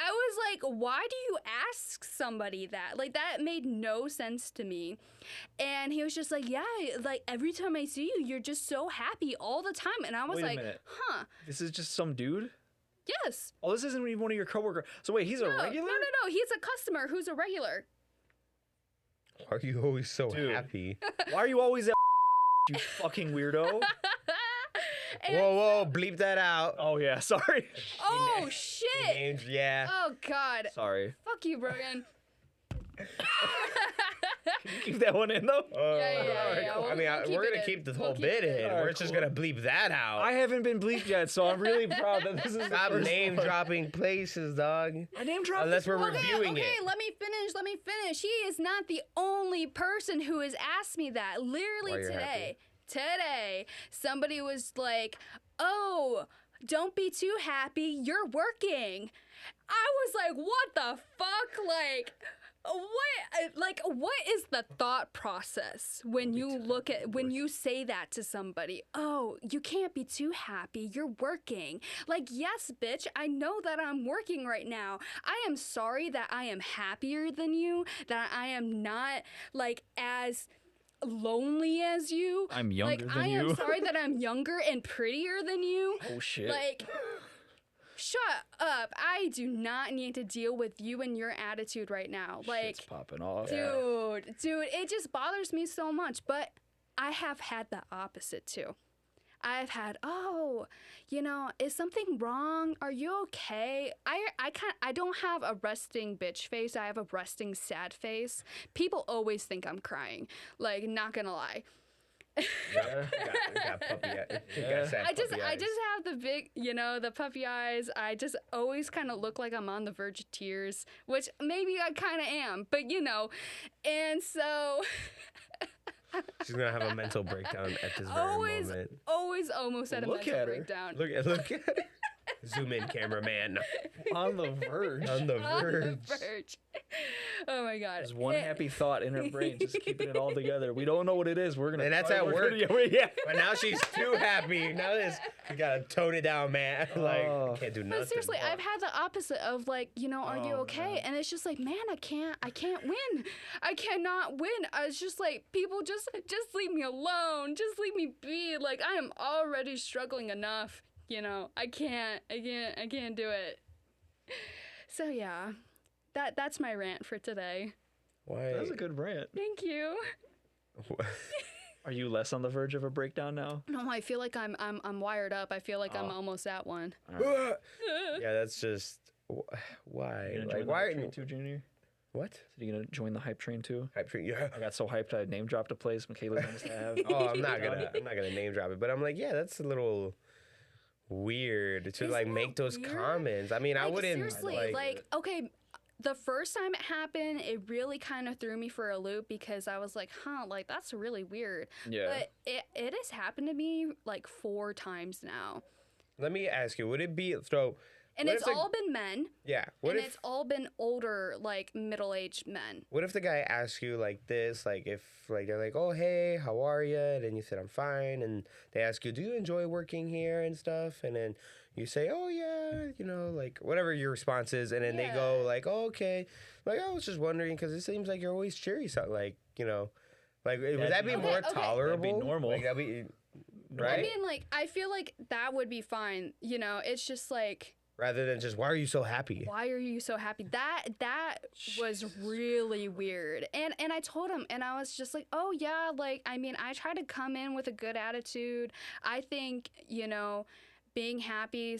I was like, why do you ask somebody that? Like, that made no sense to me. And he was just like, yeah, like, every time I see you, you're just so happy all the time. And I was Wait a like, minute. huh, This is just some dude? yes. Oh, this isn't even one of your coworkers. So wait, he's a regular? No. He's a customer who's a regular. Why are you always so Dude. happy? Why are you always at you fucking weirdo? And- Whoa, bleep that out. Oh yeah, sorry. Oh, shit. Yeah. Oh, God. Sorry. Fuck you, Broghan. Can you keep that one in though? yeah. Cool. We'll- I mean, we'll keep we're it gonna in. keep the We'll whole keep bit it in. in. We're just gonna bleep that out. I haven't been bleeped yet, so I'm really proud that this is Stop the first name one. dropping places, dog. I name dropped Unless this we're one. reviewing okay, it. let me finish. He is not the only person who has asked me that. Literally Why you're today, somebody was like, "Oh, don't be too happy. You're working." I was like, "What the fuck? What is the thought process when you say that to somebody? Oh, you can't be too happy. You're working. Like, yes, bitch, I know that I'm working right now. I am sorry that I am happier than you, that I am not like as lonely as you. I'm younger like, than I you. am sorry that I'm younger and prettier than you. Oh shit. Like, shut up. I do not need to deal with you and your attitude right now. Shit's Like, popping off. dude, it just bothers me so much. But I have had the opposite too. I've had, is something wrong? Are you okay? I don't have a resting bitch face. I have a resting sad face. People always think I'm crying. Like, not gonna lie. Yeah, got puppy eyes. Yeah. Got sad I just puppy eyes. have the big, the puppy eyes. I just always kind of look like I'm on the verge of tears, which maybe I kind of am, but and so She's gonna have a mental breakdown at this very always moment. almost at a Look mental at her. breakdown. Look at it. Zoom in, cameraman. On the verge. On the On the verge. verge. Oh my god. There's one It- happy thought in her brain, just keeping it all together. We don't know what it is. We're gonna. And that's try- at we're work. gonna- yeah. But now she's too happy. Now we gotta tone it down, man. Like, Oh. can't do nothing. But seriously, I've had the opposite of like, are you Oh, okay? man. And it's just like, man, I can't win. I cannot win. I was just like, people just leave me alone. Just leave me be. Like, I am already struggling enough. I can't do it. So yeah, that's my rant for today. Why? That was a good rant. Thank you. Are you less on the verge of a breakdown now? No, I feel like I'm wired up. I feel like I'm almost at one. Yeah, that's just why. You gonna Like, join the why? hype train too, Junior? What? So you gonna join the hype train too? Hype train. Yeah. I got so hyped I name dropped a place Mikayla wants to have. Oh, I'm not gonna name drop it, but I'm like, yeah, that's a little weird to Isn't like that make those weird? comments. I mean, I Like, wouldn't seriously, like, okay, the first time it happened, it really kind of threw me for a loop because I was like, like, that's really weird. Yeah. But it has happened to me like 4 times now. Let me ask you, would it be so? And what it's if the- all been men. Yeah. What And if it's all been older, like middle-aged men. what if the guy asks you like this, like if like they're like, oh hey, how are you? And then you said I'm fine, and they ask you, do you enjoy working here and stuff? And then you say, oh yeah, like whatever your response is, and then they go Yeah. like, oh, okay, like I was just wondering because it seems like you're always cheery, so like like would that be be- more Okay, okay. tolerable? That'd be normal. Like, that'd be right, I mean, like, I feel like that would be fine. It's just like, rather than just why are you so happy? why are you so happy? That was really weird. And I told him, and I was just like, oh yeah, like, I mean, I try to come in with a good attitude. I think, being happy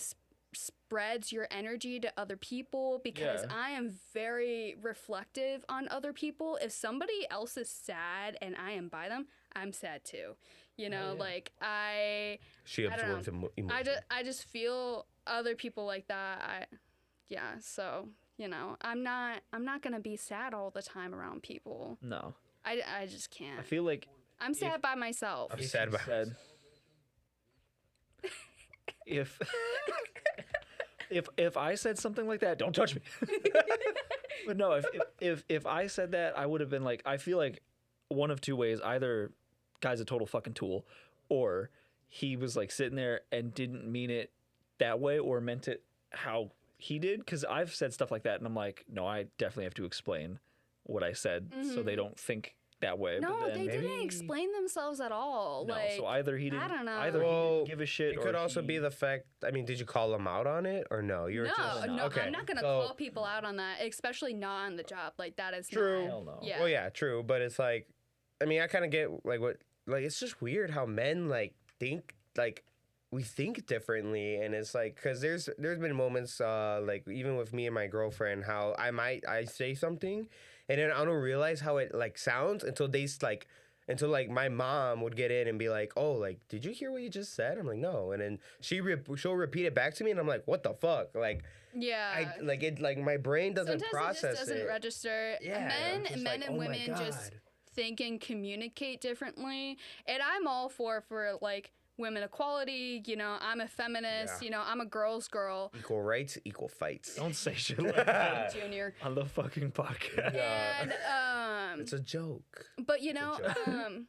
spreads your energy to other people because Yeah. I am very reflective on other people. If somebody else is sad and I am by them, I'm sad too. Like She I don't absorbs emotion. I just feel other people like that. So I'm not gonna be sad all the time around people. No. I just can't. I feel like I'm sad by myself. I'm sad about said if if I said something like that, don't touch me. But no, if I said that, I would have been like, I feel like one of two ways: either guy's a total fucking tool, or he was like sitting there and didn't mean it that way, or meant it how he did. Because I've said stuff like that, and I'm like, no, I definitely have to explain what I said so they don't think that way. No, but then, they didn't maybe- explain themselves at all. no, like, so either he didn't, I don't know. either he Well, didn't give a shit, It or could also he- be the fact. I mean, did you call him out on it or no? You were no, just no, okay. I'm not gonna so- call people out on that, especially not on the job. Like, that is True. not. Hell no. Yeah. Well, yeah, true, but it's like, I mean, I kind of get like what, like it's just weird how men like think like we think differently, and it's like because there's been moments like even with me and my girlfriend how I say something and then I don't realize how it like sounds until like my mom would get in and be like, oh, like, did you hear what you just said? I'm like, no. And then she'll repeat it back to me and I'm like, what the fuck? Like, Yeah. my brain doesn't Sometimes process it just doesn't it. register. Yeah, I'm just Men like, and oh my women just God. think and communicate differently. And I'm all for like women equality, you know, I'm a feminist, Yeah. you know, I'm a girl's girl. Equal rights, equal fights. Don't say shit like that Junior. on the fucking podcast. And It's a joke. but you know, joke.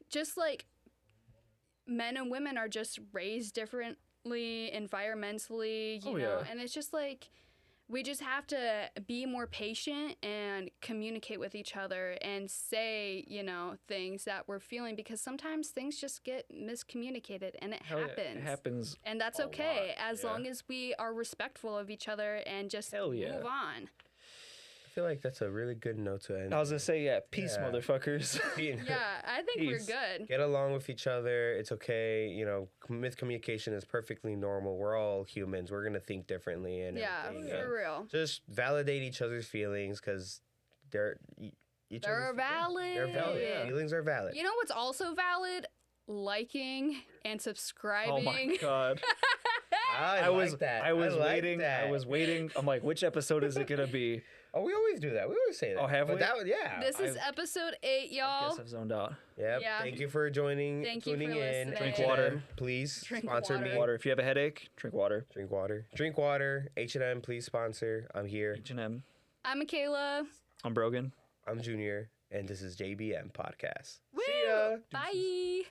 just like men and women are just raised differently environmentally, you Oh, know, yeah. and it's just like we just have to be more patient and communicate with each other and say, you know, things that we're feeling because sometimes things just get miscommunicated and it Hell yeah, happens. it happens. And that's a okay lot, as yeah. long as we are respectful of each other and just Hell yeah. move on. I feel like that's a really good note to end. I was gonna say, yeah, peace, Yeah. motherfuckers. Yeah, I think Peace. we're good. Get along with each other. It's okay. You know, miscommunication is perfectly normal. We're all humans. We're gonna think differently and Yeah, everything. for And real. just validate each other's feelings because they're each They're other's- valid. They're valid. Yeah. Feelings are valid. You know what's also valid? Liking and subscribing. Oh my god. I was like that. I was like waiting. that. I was waiting. I'm like, which episode is it gonna be? Oh, we always do that. We always say that. Oh, have but we? That was, yeah. This is episode 8, y'all. Guess I've zoned out. Yep. Yeah. Thank you for joining. Thank you tuning for in. listening. Drink H&M, water. Please Drink sponsor water. me. Water. If you have a headache, drink water. Drink water. Drink water. H&M, please sponsor. I'm here. H&M. I'm Mikayla. I'm Brogan. I'm Junior, and this is JBM Podcast. Woo! See ya. Bye.